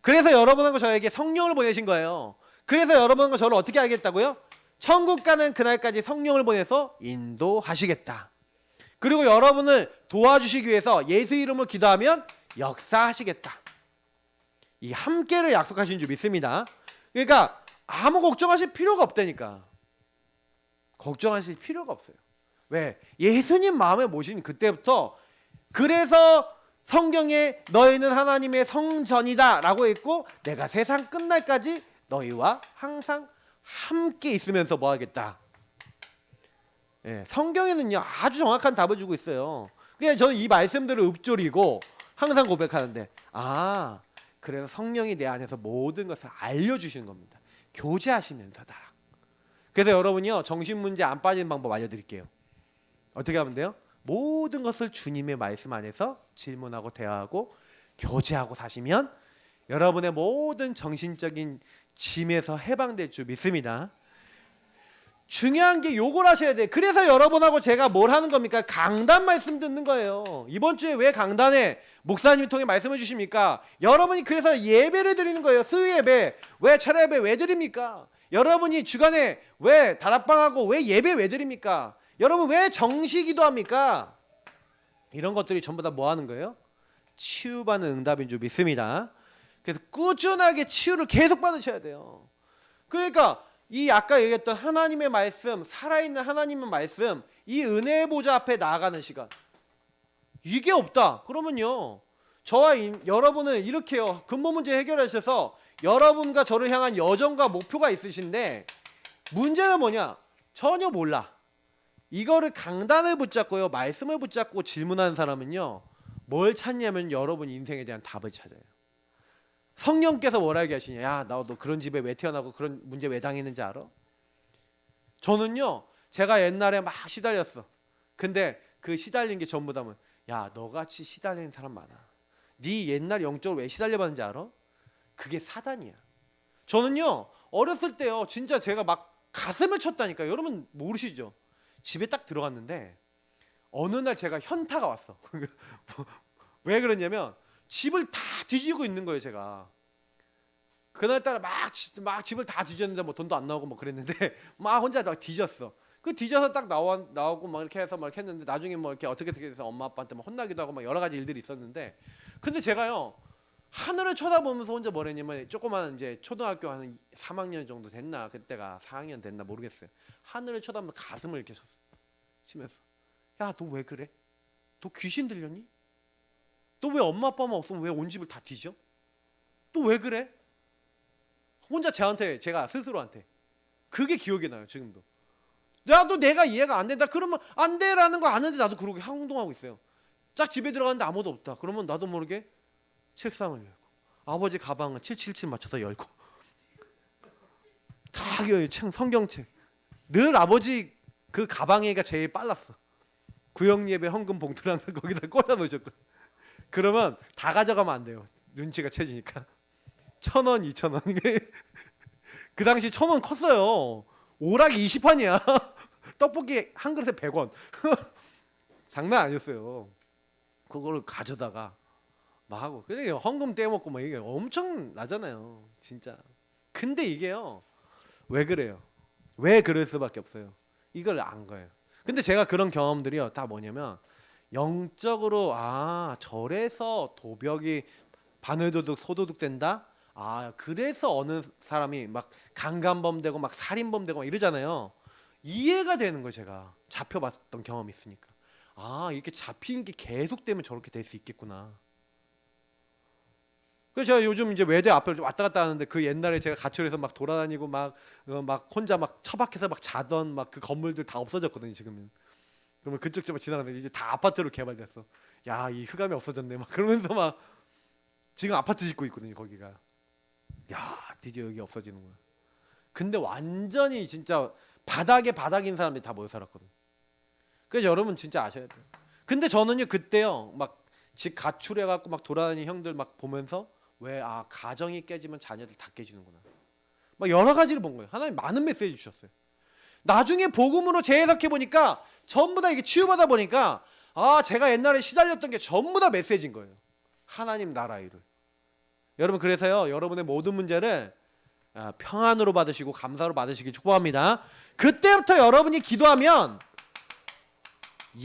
그래서 여러분하고 저에게 성령을 보내신 거예요. 그래서 여러분과 저를 어떻게 하겠다고요? 천국 가는 그날까지 성령을 보내서 인도하시겠다. 그리고 여러분을 도와주시기 위해서 예수 이름으로 기도하면 역사하시겠다. 이 함께를 약속하신 줄 믿습니다. 그러니까 아무 걱정하실 필요가 없다니까. 걱정하실 필요가 없어요. 왜? 예수님 마음에 모신 그때부터, 그래서 성경에 너희는 하나님의 성전이다 라고 했고, 내가 세상 끝날까지 너희와 항상 함께 있으면서 뭐 하겠다. 예, 성경에는요 아주 정확한 답을 주고 있어요. 그냥 저는 이 말씀들을 읊조리고 항상 고백하는데, 아 그래서 성령이 내 안에서 모든 것을 알려주시는 겁니다. 교제하시면서 나랑. 그래서 여러분이요 정신 문제 안 빠지는 방법 알려드릴게요. 어떻게 하면 돼요? 모든 것을 주님의 말씀 안에서 질문하고 대화하고 교제하고 사시면 여러분의 모든 정신적인 짐에서 해방될 줄 믿습니다. 중요한 게 요걸 하셔야 돼. 그래서 여러분하고 제가 뭘 하는 겁니까? 강단 말씀 듣는 거예요. 이번 주에 왜 강단에 목사님이 통해 말씀을 주십니까? 여러분이 그래서 예배를 드리는 거예요. 수요 예배. 왜 철야 예배 왜 드립니까? 여러분이 주간에 왜 다락방하고 왜 예배 왜 드립니까? 여러분 왜 정시기도 합니까? 이런 것들이 전부 다 뭐 하는 거예요? 치유받는 응답인 줄 믿습니다. 그래서 꾸준하게 치유를 계속 받으셔야 돼요. 그러니까 이 아까 얘기했던 하나님의 말씀, 살아있는 하나님의 말씀, 이 은혜의 보좌 앞에 나아가는 시간, 이게 없다 그러면요 저와 여러분은 이렇게요 근본 문제 해결하셔서 여러분과 저를 향한 여정과 목표가 있으신데, 문제는 뭐냐? 전혀 몰라. 이거를 강단을 붙잡고요 말씀을 붙잡고 질문하는 사람은요 뭘 찾냐면 여러분 인생에 대한 답을 찾아요. 성령께서 뭐라 얘기하시냐? 야, 너 그런 집에 왜 태어나고 그런 문제 왜 당했는지 알아? 저는요 제가 옛날에 막 시달렸어. 근데 그 시달린 게 전부 다면, 야, 너같이 시달리는 사람 많아. 네 옛날 영적으로 왜 시달려봤는지 알아? 그게 사단이야. 저는요 어렸을 때요 진짜 제가 막 가슴을 쳤다니까요. 여러분 모르시죠? 집에 딱 들어갔는데 어느 날 제가 현타가 왔어. 왜 그러냐면 집을 다 뒤지고 있는 거예요. 제가 그날따라 막 집을 다 뒤졌는데 뭐 돈도 안 나오고 뭐 그랬는데 막 혼자 막 뒤졌어. 그 뒤져서 딱 나오고 막 이렇게 해서 막 이렇게 했는데 나중에 뭐 이렇게 어떻게 돼서 엄마 아빠한테 막 혼나기도 하고 막 여러 가지 일들이 있었는데, 근데 제가요 하늘을 쳐다보면서 혼자 뭐랬냐면, 조그만 이제 초등학교 한 3학년 정도 됐나, 그때가 4학년 됐나 모르겠어요. 하늘을 쳐다보면서 가슴을 이렇게 치면서, 야, 너 왜 그래? 너 귀신 들렸니? 너 왜 엄마 아빠만 없으면 왜 온 집을 다 뒤져? 너 왜 그래? 혼자 제가 스스로한테 그게 기억이 나요 지금도. 나도 내가 이해가 안 된다 그러면 안 돼라는 거 아는데 나도 그러고 행동하고 있어요. 딱 집에 들어갔는데 아무도 없다 그러면 나도 모르게 책상을 열고 아버지 가방은 777 맞춰서 열고 다 성경책, 늘 아버지 그 가방에가 제일 빨랐어. 구역예배 헌금 봉투를 항상 거기다 꽂아 놓으셨거든. 그러면 다 가져가면 안 돼요. 눈치가 채지니까. 1,000원, 2,000원. 그 당시 1,000원 컸어요. 오락이 20판이야. 떡볶이 한 그릇에 100원. 장난 아니었어요. 그거를 가져다가 막 하고. 근데 헌금 떼먹고 막 이게 엄청 나잖아요. 진짜. 근데 이게요. 왜 그래요? 왜 그럴 수밖에 없어요? 이걸 안 거예요. 근데 제가 그런 경험들이요. 다 뭐냐면 영적으로 절에서 도벽이 반의도둑 소도둑 된다. 그래서 어느 사람이 막 강간범 되고 막 살인범 되고 막 이러잖아요. 이해가 되는 거예요. 제가 잡혀봤던 경험이 있으니까. 이렇게 잡히는 게 계속되면 저렇게 될 수 있겠구나. 그래서 제가 요즘 이제 외대 앞을 왔다 갔다 하는데, 그 옛날에 제가 가출해서 막 돌아다니고 막 혼자 막 처박혀서 막 자던 막 그 건물들 다 없어졌거든요 지금은. 그러면 그쪽 집 지나가는데 이제 다 아파트로 개발됐어. 야, 이 흑암이 없어졌네 막 그러면서 막 지금 아파트 짓고 있거든요 거기가. 야, 드디어 여기 없어지는구나. 근데 완전히 진짜 바닥인 사람들이 다 모여 살았거든. 그래서 여러분 진짜 아셔야 돼요. 근데 저는요 그때요 막 집 가출해갖고 막 돌아다니는 형들 막 보면서, 왜 가정이 깨지면 자녀들 다 깨지는구나. 막 여러 가지를 본 거예요. 하나님 많은 메시지 주셨어요. 나중에 복음으로 재해석해 보니까 전부 다 이게 치유받아 보니까 제가 옛날에 시달렸던 게 전부 다 메시지인 거예요. 하나님 나라 일을. 여러분 그래서요 여러분의 모든 문제를 평안으로 받으시고 감사로 받으시기 축복합니다. 그때부터 여러분이 기도하면,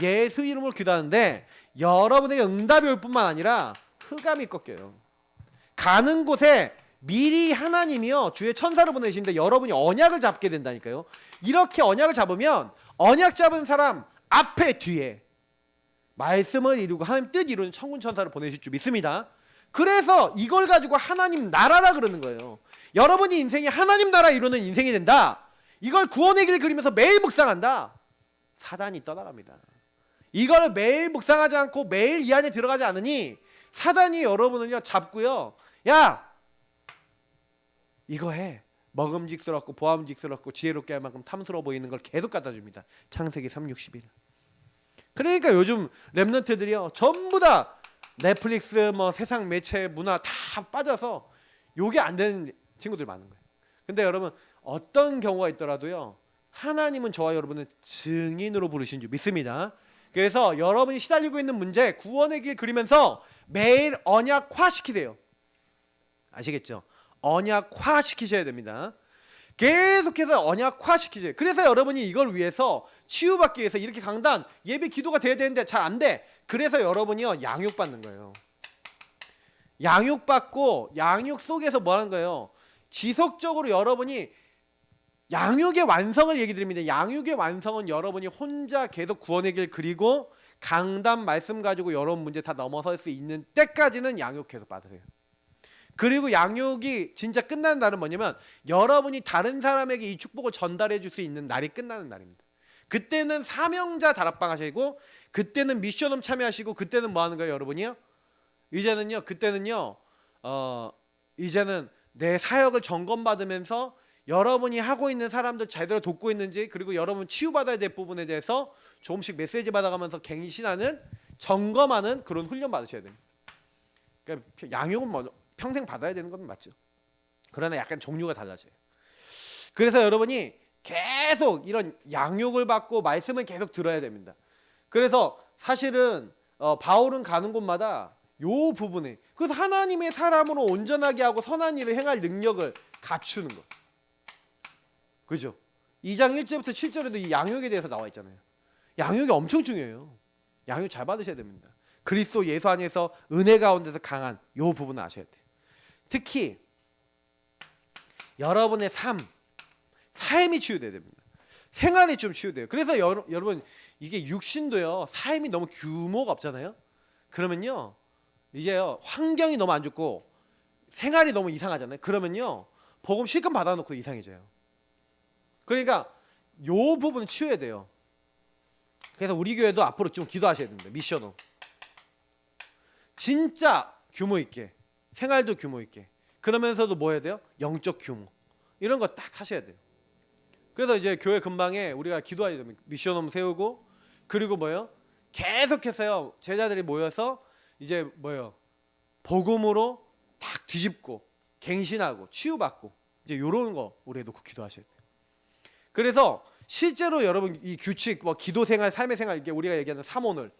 예수 이름으로 기도하는데 여러분에게 응답이 올 뿐만 아니라 흑암이 꺾여요. 가는 곳에 미리 하나님이요 주의 천사를 보내시는데 여러분이 언약을 잡게 된다니까요. 이렇게 언약을 잡으면 언약 잡은 사람 앞에 뒤에 말씀을 이루고 하나님 뜻 이루는 천군 천사를 보내실 줄 믿습니다. 그래서 이걸 가지고 하나님 나라라 그러는 거예요. 여러분이 인생이 하나님 나라 이루는 인생이 된다. 이걸 구원의 길 그리면서 매일 묵상한다. 사단이 떠나갑니다. 이걸 매일 묵상하지 않고 매일 이 안에 들어가지 않으니 사단이 여러분을요 잡고요. 야, 이거 해. 먹음직스럽고 보암직스럽고 지혜롭게 할 만큼 탐스러워 보이는 걸 계속 갖다 줍니다. 창세기 3:61. 그러니까 요즘 랩런트들이요 전부 다 넷플릭스 뭐 세상 매체 문화 다 빠져서 요게 안 되는 친구들 많은 거예요. 근데 여러분 어떤 경우가 있더라도요 하나님은 저와 여러분을 증인으로 부르신 줄 믿습니다. 그래서 여러분이 시달리고 있는 문제 구원의 길 그리면서 매일 언약화 시키세요. 아시겠죠? 언약화 시키셔야 됩니다. 계속해서 언약화 시키세요. 그래서 여러분이 이걸 위해서 치유받기 위해서 이렇게 강단 예배 기도가 돼야 되는데 잘 안 돼. 그래서 여러분이요 양육받는 거예요. 양육받고 양육 속에서 뭐 하는 거예요? 지속적으로 여러분이 양육의 완성을 얘기 드립니다. 양육의 완성은 여러분이 혼자 계속 구원의 길 그리고 강단 말씀 가지고 여러분 문제 다 넘어설 수 있는 때까지는 양육 계속 받으세요. 그리고 양육이 진짜 끝나는 날은 뭐냐면 여러분이 다른 사람에게 이 축복을 전달해 줄 수 있는 날이 끝나는 날입니다. 그때는 사명자 다락방 하시고 그때는 미션홈 참여하시고 그때는 뭐 하는 거예요 여러분이요? 그때는요 이제는 내 사역을 점검받으면서 여러분이 하고 있는 사람들 제대로 돕고 있는지 그리고 여러분 치유받아야 될 부분에 대해서 조금씩 메시지 받아가면서 갱신하는 점검하는 그런 훈련 받으셔야 됩니다. 그러니까 양육은 뭐 평생 받아야 되는 건 맞죠. 그러나 약간 종류가 달라져요. 그래서 여러분이 계속 이런 양육을 받고 말씀을 계속 들어야 됩니다. 그래서 사실은 바울은 가는 곳마다 요 부분에 그래서 하나님의 사람으로 온전하게 하고 선한 일을 행할 능력을 갖추는 거. 그죠? 2장 1절부터 7절에도 이 양육에 대해서 나와 있잖아요. 양육이 엄청 중요해요. 양육 잘 받으셔야 됩니다. 그리스도 예수 안에서 은혜 가운데서 강한 요 부분을 아셔야 돼요. 특히 여러분의 삶이 치유돼야 됩니다. 생활이 좀 치유돼요. 그래서 여러분 이게 육신도요 삶이 너무 규모가 없잖아요. 그러면요 이제요 환경이 너무 안 좋고 생활이 너무 이상하잖아요. 그러면요 복음 실컷 받아놓고 이상해져요. 그러니까 요 부분은 치유해야 돼요. 그래서 우리 교회도 앞으로 좀 기도하셔야 됩니다. 미션홈 진짜 규모 있게 생활도 규모 있게 그러면서도 뭐 해야 돼요? 영적 규모 이런 거 딱 하셔야 돼요. 그래서 이제 교회 근방에 우리가 기도해야 됩니다. 미션홈 세우고 그리고 뭐예요? 계속해서요 제자들이 모여서 이제 뭐예요? 복음으로 딱 뒤집고 갱신하고 치유받고 이제 요런 거 우리 놓고 기도하셔야 돼요. 그래서 실제로 여러분 이 규칙 뭐 기도 생활 삶의 생활 이게 우리가 얘기하는 삼오늘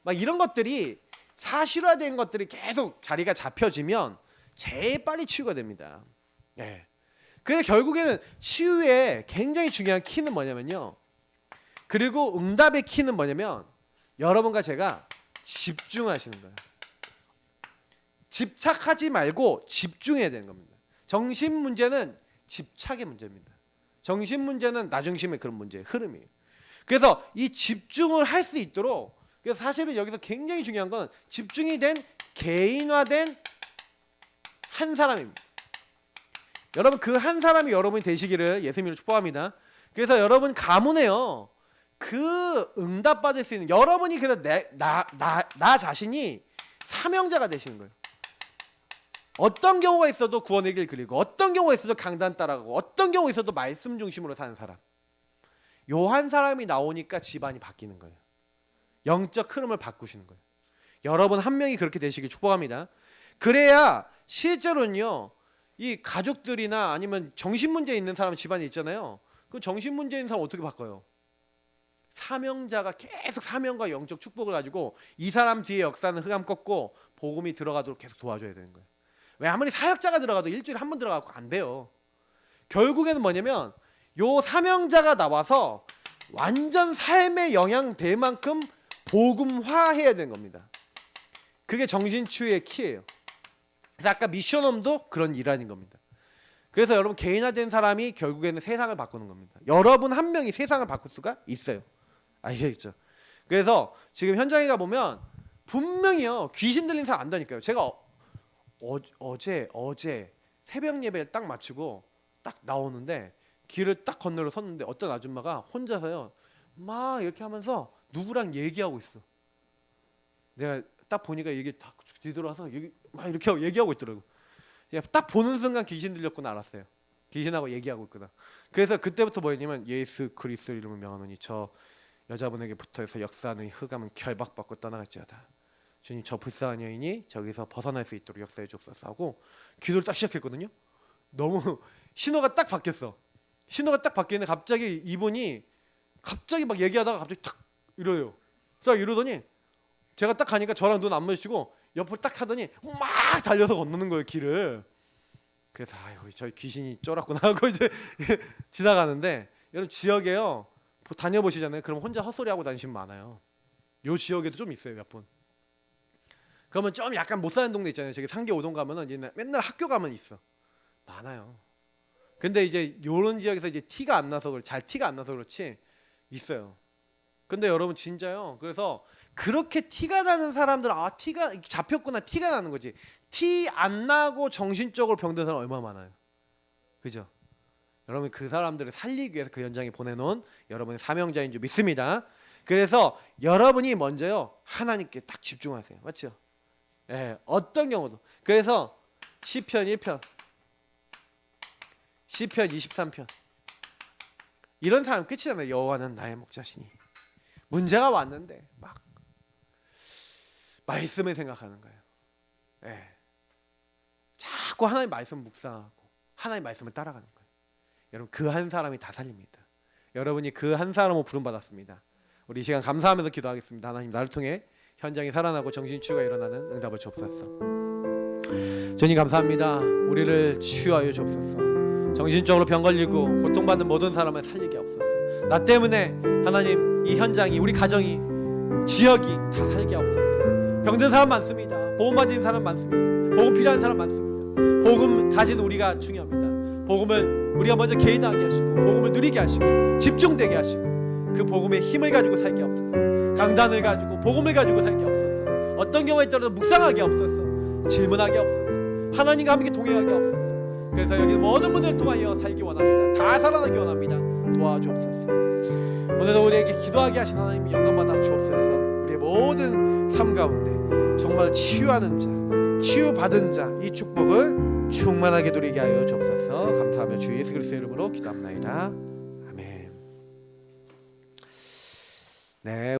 막 이런 것들이 사실화된 것들이 계속 자리가 잡혀지면 제일 빨리 치유가 됩니다. 네. 그래서 결국에는 치유의 굉장히 중요한 키는 뭐냐면요. 그리고 응답의 키는 뭐냐면 여러분과 제가 집중하시는 거예요. 집착하지 말고 집중해야 되는 겁니다. 정신 문제는 집착의 문제입니다. 정신 문제는 나중심의 그런 문제의 흐름이에요. 그래서 이 집중을 할 수 있도록 그래서 사실은 여기서 굉장히 중요한 건 집중이 된 개인화된 한 사람입니다. 여러분 그 한 사람이 여러분이 되시기를 예수님으로 축복합니다. 그래서 여러분 가문에요. 그 응답받을 수 있는 여러분이 그래서 나 자신이 사명자가 되시는 거예요. 어떤 경우가 있어도 구원의 길 그리고 어떤 경우가 있어도 강단 따라가고 어떤 경우가 있어도 말씀 중심으로 사는 사람. 요 한 사람이 나오니까 집안이 바뀌는 거예요. 영적 흐름을 바꾸시는 거예요. 여러분 한 명이 그렇게 되시길 축복합니다. 그래야 실제로는요. 이 가족들이나 아니면 정신 문제 있는 사람 집안에 있잖아요. 그 정신 문제 있는 사람 어떻게 바꿔요? 사명자가 계속 사명과 영적 축복을 가지고 이 사람 뒤에 역사는 흑암 꺾고 복음이 들어가도록 계속 도와줘야 되는 거예요. 왜 아무리 사역자가 들어가도 일주일에 한 번 들어가고 안 돼요. 결국에는 뭐냐면 요 사명자가 나와서 완전 삶에 영향될 만큼 복음화해야 되는 겁니다. 그게 정신치유의 키예요. 그래서 아까 미션홈도 그런 일환인 겁니다. 그래서 여러분 개인화된 사람이 결국에는 세상을 바꾸는 겁니다. 여러분 한 명이 세상을 바꿀 수가 있어요. 아시겠죠? 그래서 지금 현장에 가 보면 분명히요 귀신 들린 사람 안다니까요. 제가 어제 새벽 예배를 딱 마치고 딱 나오는데 길을 딱 건너러 섰는데 어떤 아줌마가 혼자서요 막 이렇게 하면서 누구랑 얘기하고 있어. 내가 딱 보니까 이게 딱 뒤돌아서 여기 막 이렇게 하고 얘기하고 있더라고. 그냥 딱 보는 순간 귀신 들렸구나 알았어요. 귀신하고 얘기하고 있구나. 그래서 그때부터 뭐였냐면 예수 그리스도 이름을 명하노니 저 여자분에게 붙어서 역사하는 흑암은 결박받고 떠나갈지어다. 주님 저 불쌍한 여인이 저기서 벗어날 수 있도록 역사해 주옵소서 하고 기도를 딱 시작했거든요. 너무 신호가 딱 바뀌었어. 신호가 딱 바뀌는데 갑자기 이분이 갑자기 막 얘기하다가 갑자기 탁 이러요. 딱 이러더니 제가 딱 가니까 저랑 눈 안 마주치고 옆을 딱 하더니 막 달려서 건너는 거예요 길을. 그래서 아이고 저희 귀신이 쫄았구나 하고 이제 지나가는데 여러분 지역에요 다녀보시잖아요. 그럼 혼자 헛소리하고 다니시면 많아요. 요 지역에도 좀 있어요 몇 분. 그러면 좀 약간 못 사는 동네 있잖아요. 저기 상계 오동 가면은 이제 맨날 학교 가면 있어. 많아요. 근데 이제 요런 지역에서 이제 티가 안 나서 잘 티가 안 나서 그렇지 있어요. 근데 여러분 진짜요. 그래서 그렇게 티가 나는 사람들 티가 잡혔구나 티가 나는 거지. 티 안 나고 정신적으로 병든 사람 얼마나 많아요. 그죠? 여러분 그 사람들을 살리기 위해서 그 현장에 보내놓은 여러분의 사명자인 줄 믿습니다. 그래서 여러분이 먼저요 하나님께 딱 집중하세요. 맞죠? 예, 어떤 경우도. 그래서 시편 1편, 시편 23편 이런 사람 끝이잖아요. 여호와는 나의 목자시니. 문제가 왔는데 막 말씀을 생각하는 거예요. 예. 자꾸 하나님 말씀 묵상하고 하나님 말씀을 따라가는 거예요. 여러분 그 한 사람이 다 살립니다. 여러분이 그 한 사람으로 부름 받았습니다. 우리 이 시간 감사하면서 기도하겠습니다. 하나님 나를 통해 현장이 살아나고 정신치유가 일어나는 응답을 주옵소서. 주님 감사합니다. 우리를 치유하여 주옵소서. 정신적으로 병 걸리고 고통받는 모든 사람을 살리게 하옵소서. 나 때문에 하나님 이 현장이 우리 가정이 지역이 다 살게 하옵소서. 병든 사람 많습니다. 복음 받은 사람 많습니다. 복음 필요한 사람 많습니다. 복음 가진 우리가 중요합니다. 복음을 우리가 먼저 개인하게 하시고 복음을 누리게 하시고 집중되게 하시고 그 복음의 힘을 가지고 살게 하옵소서. 강단을 가지고 복음을 가지고 살게 하옵소서. 어떤 경우에 있더라도 묵상하게 하옵소서. 질문하게 하옵소서. 하나님과 함께 동행하게 하옵소서. 그래서 여기 모든 분들을 통하여 살기 원합니다. 다 살아나기 원합니다. 도와주옵소서. 오늘도 우리에게 기도하게 하신 하나님이 영광받아 주옵소서. 우리의 모든 삶 가운데 정말 치유하는 자, 치유받은 자 이 축복을 충만하게 누리게 하여 주옵소서. 감사하며 주 예수 그리스도의 이름으로 기도합나이다. 아멘. 네.